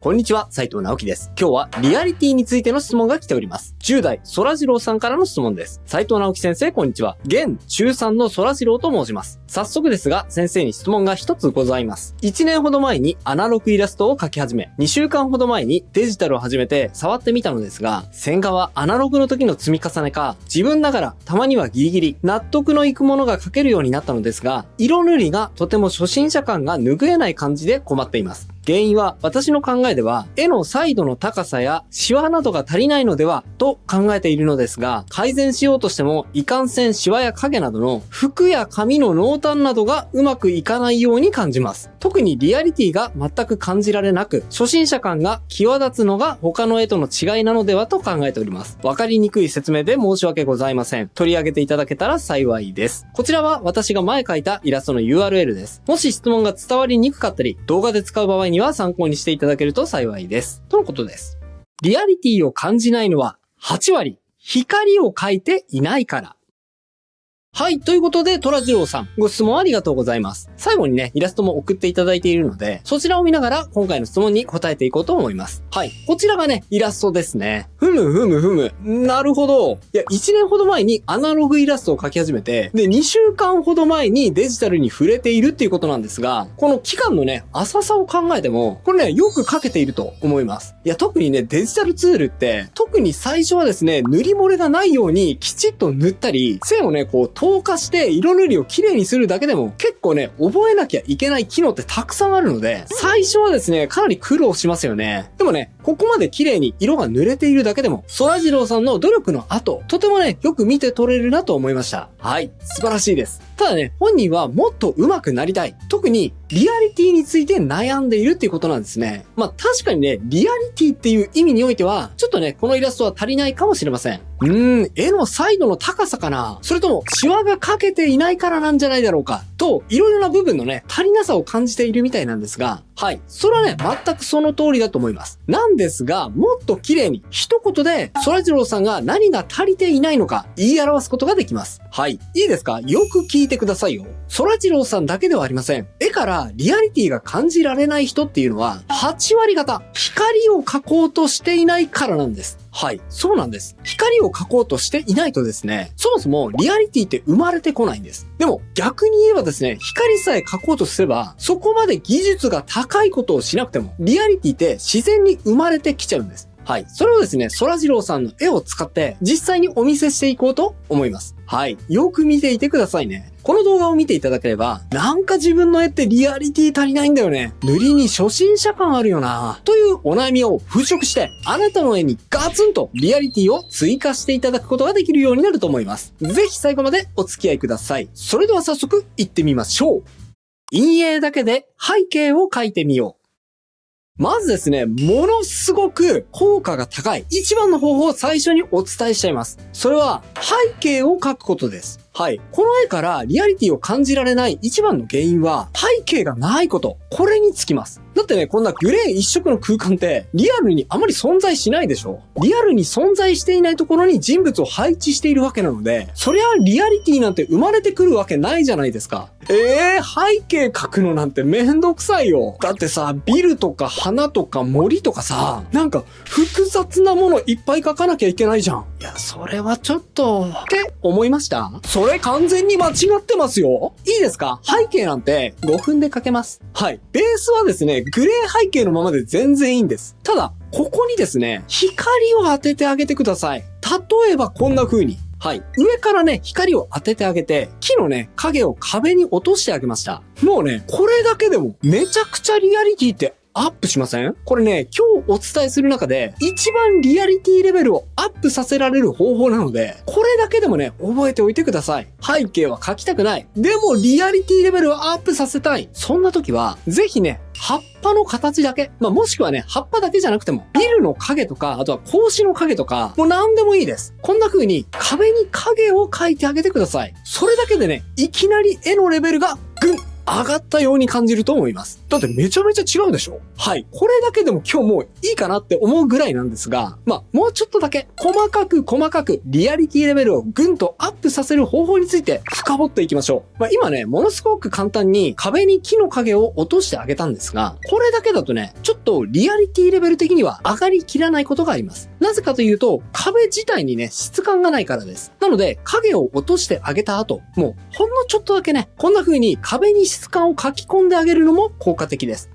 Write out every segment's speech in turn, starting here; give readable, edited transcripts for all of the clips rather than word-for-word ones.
こんにちは、斉藤直樹です。今日はリアリティについての質問が来ております。10代、そらじろうさんからの質問です。斉藤直樹先生、こんにちは。現中3のそらじろうと申します。早速ですが、先生に質問が一つございます。1年ほど前にアナログイラストを描き始め、2週間ほど前にデジタルを始めて触ってみたのですが、線画はアナログの時の積み重ねか、自分ながらたまにはギリギリ納得のいくものが描けるようになったのですが、色塗りがとても初心者感が拭えない感じで困っています。原因は私の考えでは絵の彩度の高さやシワなどが足りないのではと考えているのですが、改善しようとしてもいかんせんシワや影などの服や紙の濃淡などがうまくいかないように感じます。特にリアリティが全く感じられなく、初心者感が際立つのが他の絵との違いなのではと考えております。わかりにくい説明で申し訳ございません。取り上げていただけたら幸いです。こちらは私が前描いたイラストの URL です。もし質問が伝わりにくかったり、動画で使う場合には参考にしていただけると幸いです。とのことです。リアリティを感じないのは8割、光を描いていないから。はい。ということで、トラジローさん、ご質問ありがとうございます。最後にね、イラストも送っていただいているので、そちらを見ながら今回の質問に答えていこうと思います。はい。こちらがね、イラストですね。ふむ。なるほど。いや、1年ほど前にアナログイラストを描き始めて、で、2週間ほど前にデジタルに触れているっていうことなんですが、この期間のね、浅さを考えても、これね、よく描けていると思います。いや、特にね、デジタルツールって、特に最初はですね、塗り漏れがないようにきちっと塗ったり、線をね、こう、透過して色塗りを綺麗にするだけでも結構ね、覚えなきゃいけない機能ってたくさんあるので、最初はですね、かなり苦労しますよね。でもね、ここまで綺麗に色が塗れているだけでも、そらじろうさんの努力の後、とてもね、よく見て取れるなと思いました。はい、素晴らしいです。ただね、本人はもっと上手くなりたい。特にリアリティについて悩んでいるっていうことなんですね。まあ確かにね、リアリティっていう意味においては、ちょっとね、このイラストは足りないかもしれません。絵の彩度の高さかな？それとも、シワが描けていないからなんじゃないだろうか？と、いろいろな部分のね、足りなさを感じているみたいなんですが、はい。それはね、全くその通りだと思います。なんですが、もっと綺麗に、一言で、そらじろうさんが何が足りていないのか、言い表すことができます。はい。いいですか？よく聞いてくださいよ。そらじろうさんだけではありません。絵からリアリティが感じられない人っていうのは、8割方、光を描こうとしていないからなんです。はい。そうなんです。光を描こうとしていないとですね、そもそもリアリティって生まれてこないんです。でも逆に言えばですね、光さえ描こうとすれば、そこまで技術が高いことをしなくても、リアリティって自然に生まれてきちゃうんです。はい。それをですね、そらじろうさんの絵を使って実際にお見せしていこうと思います。はい。よく見ていてくださいね。この動画を見ていただければ、なんか自分の絵ってリアリティ足りないんだよね。塗りに初心者感あるよな。というお悩みを払拭して、あなたの絵にガツンとリアリティを追加していただくことができるようになると思います。ぜひ最後までお付き合いください。それでは早速行ってみましょう。陰影だけで背景を描いてみよう。まずですね、ものすごく効果が高い一番の方法を最初にお伝えしちゃいます。それは背景を描くことです。はい。この絵からリアリティを感じられない一番の原因は背景がないこと。これにつきます。だってね、こんなグレー一色の空間ってリアルにあまり存在しないでしょ？リアルに存在していないところに人物を配置しているわけなので、そりゃリアリティなんて生まれてくるわけないじゃないですか。背景描くのなんてめんどくさいよ。だってさ、ビルとか花とか森とかさ、なんか複雑なものいっぱい描かなきゃいけないじゃん。いや、それはちょっと、って思いました？それ完全に間違ってますよ。いいですか？背景なんて5分で描けます。はい。ベースはですね、グレー背景のままで全然いいんです。ただ、ここにですね、光を当ててあげてください。例えばこんな風に。はい。上からね、光を当ててあげて、木のね、影を壁に落としてあげました。もうね、これだけでもめちゃくちゃリアリティってアップしません？これね、今日お伝えする中で一番リアリティレベルをアップさせられる方法なので、これだけでもね、覚えておいてください。背景は描きたくない。でもリアリティレベルをアップさせたい。そんな時は、ぜひね、葉っぱの形だけ。もしくはね、葉っぱだけじゃなくても、ビルの影とか、あとは格子の影とか、もう何でもいいです。こんな風に壁に影を描いてあげてください。それだけでね、いきなり絵のレベルがぐん上がったように感じると思います。だってめちゃめちゃ違うでしょ？はい。これだけでも今日もういいかなって思うぐらいなんですが、もうちょっとだけ細かくリアリティレベルをぐんとアップさせる方法について深掘っていきましょう。今ね、ものすごく簡単に壁に木の影を落としてあげたんですが、これだけだとね、ちょっとリアリティレベル的には上がりきらないことがあります。なぜかというと、壁自体にね、質感がないからです。なので、影を落としてあげた後、もうほんのちょっとだけね、こんな風に壁に質感を書き込んであげるのも効果的です。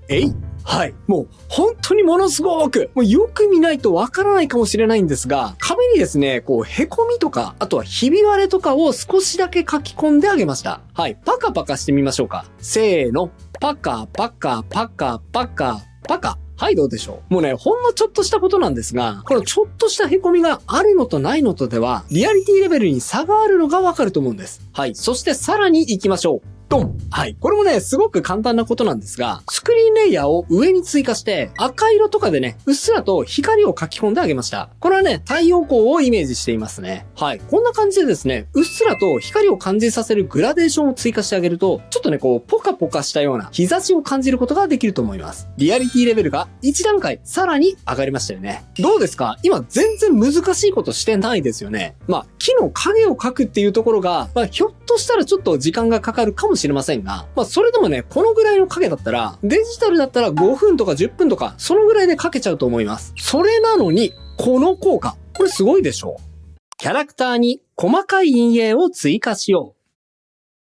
はい。もう本当にものすごく、もうよく見ないとわからないかもしれないんですが、壁にですね、こう、凹みとか、あとはひび割れとかを少しだけ書き込んであげました。はい。パカパカしてみましょうか。せーの。パカパカパカパカパカ。はい、どうでしょう。もうね、ほんのちょっとしたことなんですが、このちょっとした凹みがあるのとないのとでは、リアリティレベルに差があるのがわかると思うんです。はい。そしてさらに行きましょう。ドン。はい。これもね、すごく簡単なことなんですが、スクリーンレイヤーを上に追加して、赤色とかでね、うっすらと光を書き込んであげました。これはね、太陽光をイメージしていますね。はい。こんな感じでですね、うっすらと光を感じさせるグラデーションを追加してあげると、ちょっとね、こう、ポカポカしたような日差しを感じることができると思います。リアリティレベルが1段階さらに上がりましたよね。どうですか？今全然難しいことしてないですよね。木の影を描くっていうところが、ひょっとしたらちょっと時間がかかるかもしれませんが、それでもね、このぐらいの影だったら、デジタルだったら5分とか10分とか、そのぐらいで描けちゃうと思います。それなのに、この効果、これすごいでしょ？キャラクターに細かい陰影を追加しよう。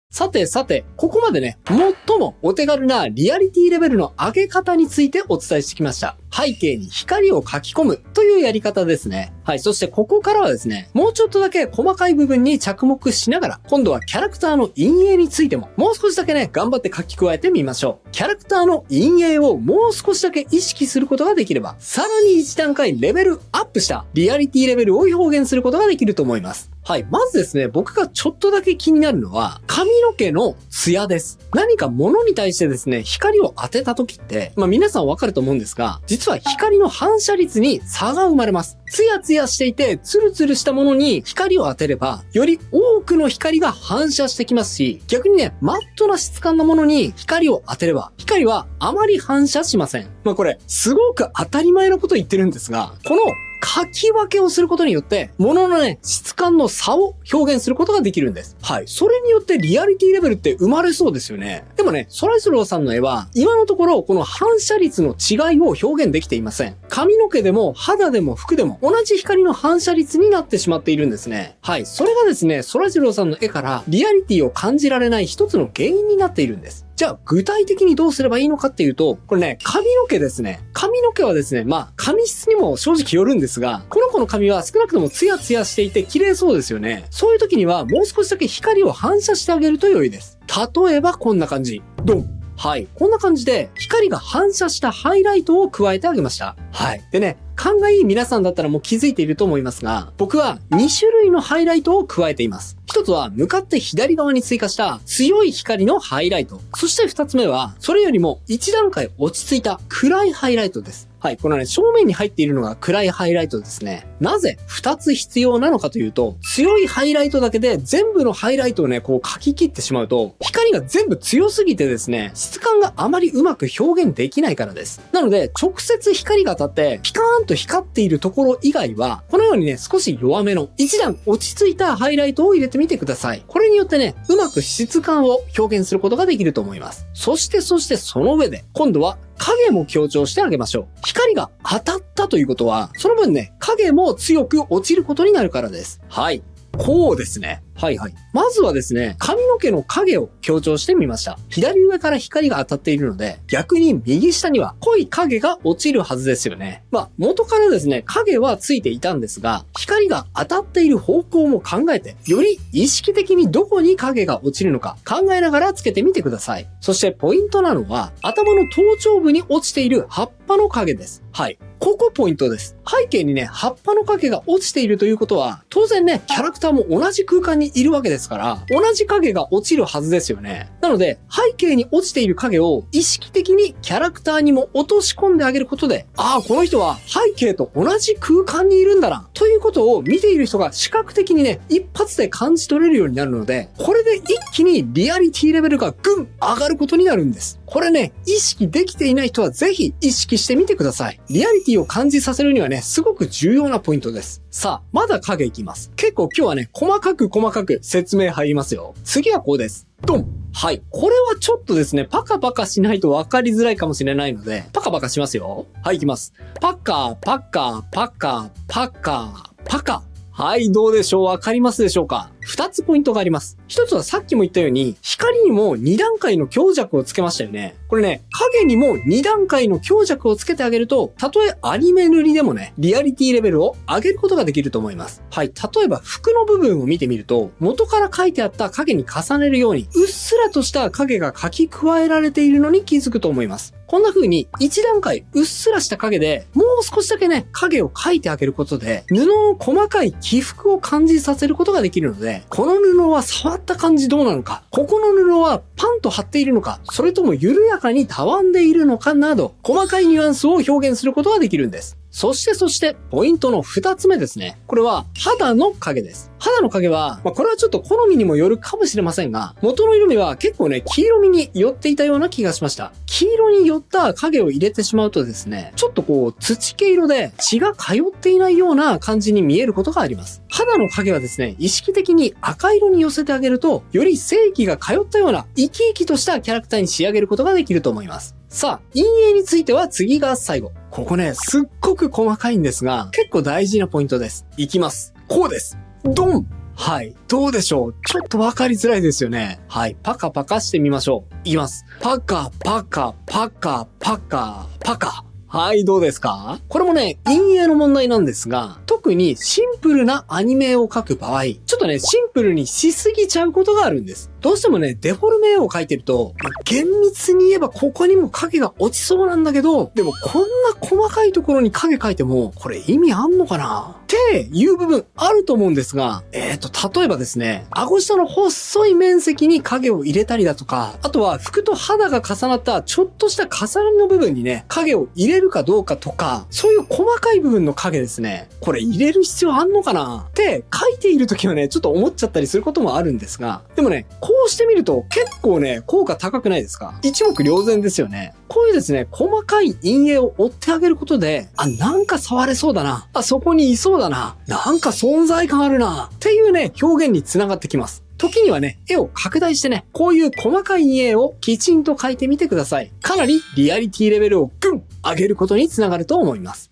さて、ここまでね、最もお手軽なリアリティレベルの上げ方についてお伝えしてきました。背景に光を書き込むというやり方ですね。はい。そしてここからはですね、もうちょっとだけ細かい部分に着目しながら、今度はキャラクターの陰影についても、もう少しだけね、頑張って書き加えてみましょう。キャラクターの陰影をもう少しだけ意識することができれば、さらに1段階レベルアップしたリアリティレベルを表現することができると思います。はい。まずですね、僕がちょっとだけ気になるのは、髪の毛のツヤです。何か物に対してですね、光を当てた時って、皆さんわかると思うんですが、実は光の反射率に差が生まれます。ツヤツヤしていて、ツルツルしたものに光を当てれば、より多くの光が反射してきますし、逆にね、マットな質感のものに光を当てれば、光はあまり反射しません。これ、すごく当たり前のこと言ってるんですが、この書き分けをすることによって、物のね、質感の差を表現することができるんです。はい。それによってリアリティレベルって生まれそうですよね。でもね、ソラジローさんの絵は、今のところこの反射率の違いを表現できていません。髪の毛でも肌でも服でも同じ光の反射率になってしまっているんですね。はい。それがですね、ソラジローさんの絵からリアリティを感じられない一つの原因になっているんです。じゃあ具体的にどうすればいいのかっていうと、これね、髪の毛ですね。髪の毛はですね、髪質にも正直よるんですが、この子の髪は少なくともツヤツヤしていて綺麗そうですよね。そういう時にはもう少しだけ光を反射してあげると良いです。例えばこんな感じ。ドン。はい。こんな感じで光が反射したハイライトを加えてあげました。はい。でね、勘がいい皆さんだったらもう気づいていると思いますが、僕は2種類のハイライトを加えています。一つは向かって左側に追加した強い光のハイライト。そして二つ目はそれよりも一段階落ち着いた暗いハイライトです。はい。このね、正面に入っているのが暗いハイライトですね。なぜ二つ必要なのかというと、強いハイライトだけで全部のハイライトをね、こう書き切ってしまうと、光が全部強すぎてですね、質感があまりうまく表現できないからです。なので、直接光が当たって、ピカーンと光っているところ以外は、このようにね、少し弱めの一段落ち着いたハイライトを入れてみてください。これによってね、うまく質感を表現することができると思います。そしてその上で、今度は影も強調してあげましょう。光が当たったということは、その分ね、影も強く落ちることになるからです。はい。こうですね。はいはい。まずはですね、髪の毛の影を強調してみました。左上から光が当たっているので、逆に右下には濃い影が落ちるはずですよね。元からですね、影はついていたんですが、光が当たっている方向も考えて、より意識的にどこに影が落ちるのか考えながらつけてみてください。そしてポイントなのは、頭の頭頂部に落ちている葉っぱの影です。はい。ここポイントです。背景にね、葉っぱの影が落ちているということは、当然ね、キャラクターも同じ空間ににいるわけですから、同じ影が落ちるはずですよね。なので、背景に落ちている影を意識的にキャラクターにも落とし込んであげることで、ああ、この人は背景と同じ空間にいるんだな、ということを見ている人が視覚的にね、一発で感じ取れるようになるので、これで一気にリアリティレベルがぐん上がることになるんです。これね、意識できていない人はぜひ意識してみてください。リアリティを感じさせるにはね、すごく重要なポイントです。さあ、まだ影いきます。結構今日はね、細かく説明入りますよ。次はこうです。ドン。はい。これはちょっとですね、パカパカしないと分かりづらいかもしれないので、パカパカしますよ。はい、いきます。パカ、パカ、パカ、パカ、パカ。はい、どうでしょう？わかりますでしょうか？2つポイントがあります。1つはさっきも言ったように、光にも2段階の強弱をつけましたよね。これね、影にも2段階の強弱をつけてあげると、たとえアニメ塗りでもね、リアリティレベルを上げることができると思います。はい、例えば服の部分を見てみると、元から描いてあった影に重ねるように、うっすらとした影が描き加えられているのに気づくと思います。こんな風に1段階うっすらした影でもう少しだけね、影を描いてあげることで布の細かい起伏を感じさせることができるので、この布は触った感じどうなのか、ここの布はパンと張っているのか、それとも緩やかにたわんでいるのかなど、細かいニュアンスを表現することができるんです。そして、ポイントの2つ目ですね。これは、肌の影です。肌の影は、これはちょっと好みにもよるかもしれませんが、元の色味は結構ね、黄色みに寄っていたような気がしました。黄色に寄った影を入れてしまうとですね、ちょっとこう、土系色で血が通っていないような感じに見えることがあります。肌の影はですね、意識的に赤色に寄せてあげると、より正気が通ったような生き生きとしたキャラクターに仕上げることができると思います。さあ、陰影については次が最後。ここね、すっごく細かいんですが、結構大事なポイントです。いきます。こうです。ドン！はい。どうでしょう？ちょっとわかりづらいですよね。はい。パカパカしてみましょう。いきます。パカ、パカ、パカ、パカ、パカ。はい、どうですか？これもね、陰影の問題なんですが、特にシンプルなアニメを描く場合、ちょっとね、シンプルにしすぎちゃうことがあるんです。どうしてもね、デフォルメを描いてると、厳密に言えばここにも影が落ちそうなんだけど、でもこんな細かいところに影描いても、これ意味あんのかなっていう部分あると思うんですが、例えばですね、顎下の細い面積に影を入れたりだとか、あとは服と肌が重なったちょっとした重なりの部分にね、影を入れるかどうかとか、そういう細かい部分の影ですね、これ入れる必要あんのかなって書いているときはね、ちょっと思っちゃったりすることもあるんですが、でもね、こうしてみると結構ね、効果高くないですか？一目瞭然ですよね。こういうですね、細かい陰影を追ってあげることで、なんか触れそうだな。そこにいそうだな。なんか存在感あるな。っていうね、表現につながってきます。時にはね、絵を拡大してね、こういう細かい陰影をきちんと描いてみてください。かなりリアリティレベルをぐん上げることにつながると思います。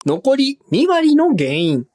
残り2割の原因。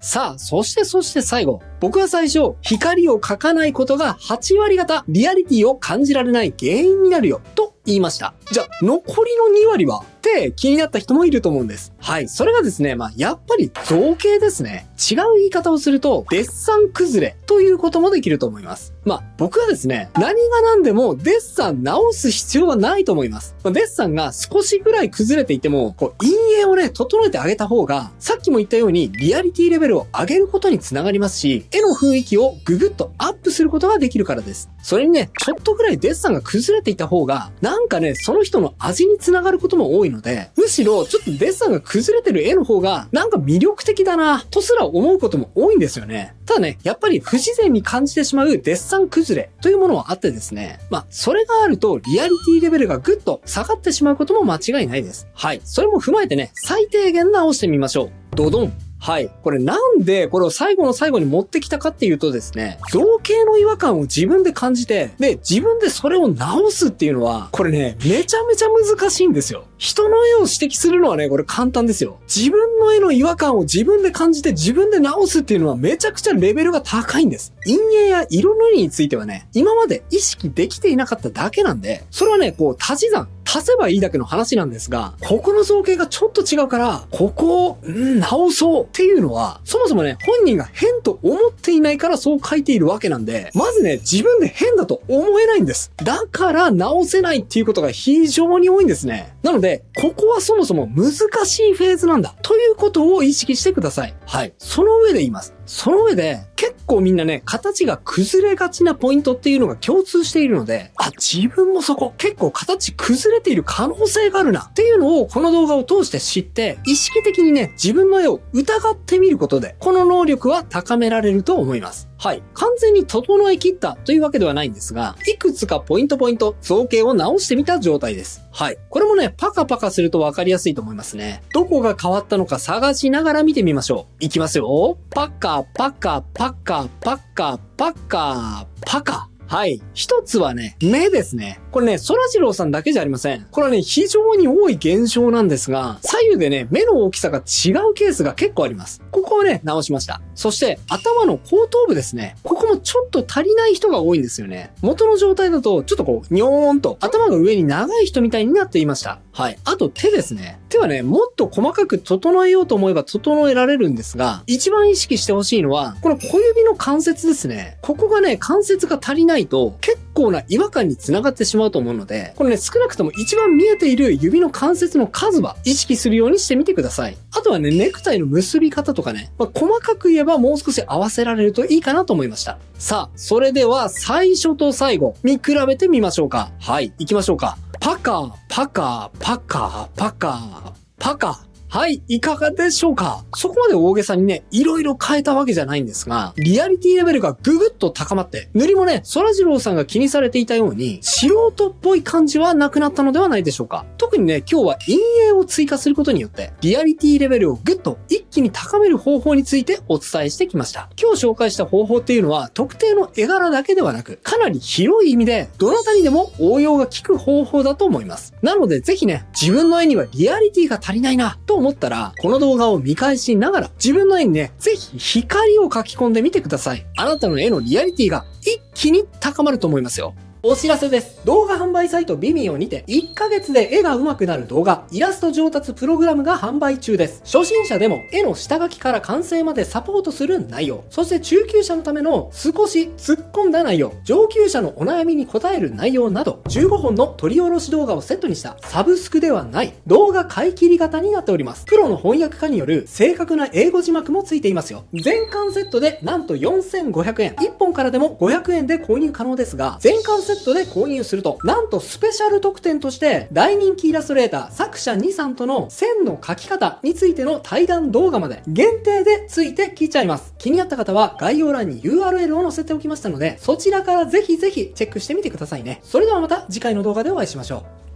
さあ、そして最後。僕は最初、光を描かないことが8割方リアリティを感じられない原因になるよ、と言いました。じゃあ、残りの2割はって気になった人もいると思うんです。はい。それがですね、やっぱり造形ですね。違う言い方をすると、デッサン崩れということもできると思います。僕はですね、何が何でもデッサン直す必要はないと思います。デッサンが少しぐらい崩れていても、陰影をね、整えてあげた方が、さっきも言ったようにリアリティレベルを上げることにつながりますし、絵の雰囲気をぐぐっとアップすることができるからです。それにね、ちょっとぐらいデッサンが崩れていた方が、なんかね、その人の味につながることも多いので、むしろちょっとデッサンが崩れてる絵の方が、なんか魅力的だな、とすら思うことも多いんですよね。ただね、やっぱり不自然に感じてしまうデッサン崩れというものはあってですね、それがあるとリアリティレベルがぐっと下がってしまうことも間違いないです。はい。それも踏まえてね、最低限直してみましょう。ドドン。はい。これなんでこれを最後の最後に持ってきたかっていうとですね、造形の違和感を自分で感じて、で、自分でそれを直すっていうのは、これね、めちゃめちゃ難しいんですよ。人の絵を指摘するのはね、これ簡単ですよ。自分の絵の違和感を自分で感じて自分で直すっていうのはめちゃくちゃレベルが高いんです。陰影や色塗りについてはね、今まで意識できていなかっただけなんで、それはね、足し算、足せばいいだけの話なんですが、ここの造形がちょっと違うから、ここを、直そうっていうのは、そもそもね、本人が変と思っていないからそう書いているわけなんで、まずね、自分で変だと思えないんです。だから直せないっていうことが非常に多いんですね。なので、ここはそもそも難しいフェーズなんだということを意識してください。はい。その上で言います。その上で、結構みんなね、形が崩れがちなポイントっていうのが共通しているので、自分もそこ結構形崩れている可能性があるなっていうのをこの動画を通して知って、意識的にね、自分の絵を疑ってみることで、この能力は高められると思います。はい。完全に整え切ったというわけではないんですが、いくつかポイント、造形を直してみた状態です。はい。これもね、パカパカすると分かりやすいと思いますね。どこが変わったのか探しながら見てみましょう。いきますよ。パカパカパカパカパカパカ。はい。一つはね、目ですね。これね、そらジローさんだけじゃありません。これはね、非常に多い現象なんですが、左右でね、目の大きさが違うケースが結構あります。ここをね、直しました。そして、頭の後頭部ですね。ここもちょっと足りない人が多いんですよね。元の状態だと、ちょっとこう、にょーんと、頭が上に長い人みたいになっていました。はい。あと手ですね。手はね、もっと細かく整えようと思えば整えられるんですが、一番意識してほしいのは、この小指の関節ですね。ここがね、関節が足りないと、結構な違和感につながってしまうと思うので、これね、少なくとも一番見えている指の関節の数は意識するようにしてみてください。あとはね、ネクタイの結び方とかね、細かく言えばもう少し合わせられるといいかなと思いました。さあ、それでは最初と最後、見比べてみましょうか。はい、行きましょうか。パカ、パカ、パカ、パカ、パカ。はい、いかがでしょうか？そこまで大げさにね、いろいろ変えたわけじゃないんですが、リアリティレベルがぐぐっと高まって、塗りもね、そらジローさんが気にされていたように、素人っぽい感じはなくなったのではないでしょうか。特にね、今日は陰影を追加することによって、リアリティレベルをぐっと一気に高める方法についてお伝えしてきました。今日紹介した方法っていうのは、特定の絵柄だけではなく、かなり広い意味で、どなたにでも応用が効く方法だと思います。なので、ぜひね、自分の絵にはリアリティが足りないな、と思ったら、この動画を見返しながら、自分の絵にね、ぜひ光を書き込んでみてください。あなたの絵のリアリティが一気に高まると思いますよ。お知らせです。動画販売サイトビミオにて1ヶ月で絵が上手くなる動画、イラスト上達プログラムが販売中です。初心者でも絵の下書きから完成までサポートする内容、そして中級者のための少し突っ込んだ内容、上級者のお悩みに答える内容など、15本の取り下ろし動画をセットにしたサブスクではない動画買い切り型になっております。プロの翻訳家による正確な英語字幕もついていますよ。全巻セットでなんと4500円。1本からでも500円で購入可能ですが、全巻セットで購入すると、なんとスペシャル特典として大人気イラストレーター作者2さんとの線の描き方についての対談動画まで限定でついてきちゃいます。気になった方は概要欄に URL を載せておきましたので、そちらからぜひぜひチェックしてみてくださいね。それではまた次回の動画でお会いしましょう。